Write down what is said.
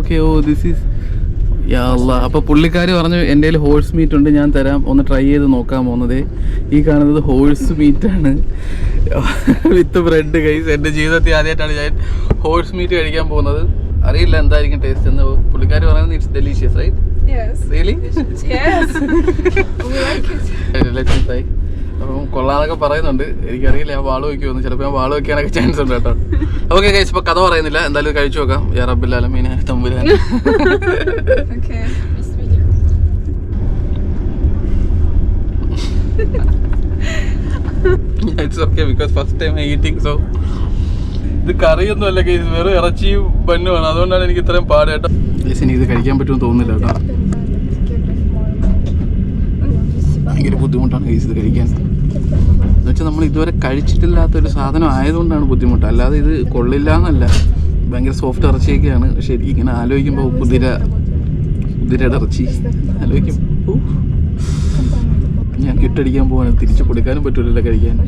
Okay. Oh this is യാ അല്ലാ. അപ്പോൾ പുള്ളിക്കാരി പറഞ്ഞു എൻ്റെ കയ്യിൽ ഹോഴ്സ് മീറ്റ് ഉണ്ട്, ഞാൻ തരാം, ഒന്ന് ട്രൈ ചെയ്ത് നോക്കാൻ പോകുന്നത്. ഈ കാണുന്നത് ഹോഴ്സ് മീറ്റാണ് വിത്ത് ബ്രെഡ് ഗൈസ്. എൻ്റെ ജീവിതത്തിൽ ആദ്യമായിട്ടാണ് ഞാൻ ഹോഴ്സ് മീറ്റ് കഴിക്കാൻ പോകുന്നത്. അറിയില്ല എന്തായിരിക്കും ടേസ്റ്റ് എന്ന്. പുള്ളിക്കാരി പറയുന്നത് ഇറ്റ്സ് ഡെലീഷ്യസ് റൈറ്റ്? റിയലി? അപ്പം കൊള്ളാതൊക്കെ പറയുന്നുണ്ട്. എനിക്കറിയില്ല ഞാൻ വാള് വയ്ക്കുമെന്ന്. ചിലപ്പോൾ ഞാൻ വാള് വയ്ക്കാനൊക്കെ ചാൻസ് ഉണ്ട് കേട്ടോ. ഓക്കെ ഗൈസ്, ഇപ്പോൾ കഥ പറയുന്നില്ല, എന്തായാലും കഴിച്ചു നോക്കാം. യാ റബ്ബിൽ ആലമീൻ തമ്പുരാൻ. It's okay because first time eating. So ഇത് കറിയൊന്നും അല്ല ഗൈസ്, വെറും ഇറച്ചിയും ബന്നുമാണ്. അതുകൊണ്ടാണ് എനിക്ക് ഇത്രയും പാട് കേട്ടോ. ഗൈസ് എനിക്ക് ഇത് കഴിക്കാൻ പറ്റുമെന്ന് തോന്നുന്നില്ല കേട്ടോ. ഭയങ്കര ബുദ്ധിമുട്ടാണ് ഗൈസ് ഇത് കഴിക്കാൻ. എന്നുവെച്ചാൽ നമ്മൾ ഇതുവരെ കഴിച്ചിട്ടില്ലാത്തൊരു സാധനം ആയതുകൊണ്ടാണ് ബുദ്ധിമുട്ട്, അല്ലാതെ ഇത് കൊള്ളില്ല എന്നല്ല. ഭയങ്കര സോഫ്റ്റ് ഇറച്ചിയൊക്കെയാണ്. പക്ഷെ എനിക്ക് ഇങ്ങനെ ആലോചിക്കുമ്പോൾ കുതിരയുടെ ഇറച്ചി ആലോചിക്കും. ഞാൻ കിട്ടടിക്കാൻ പോവാണ്, തിരിച്ചു കൊടുക്കാനും പറ്റൂലല്ലോ കഴിക്കാൻ.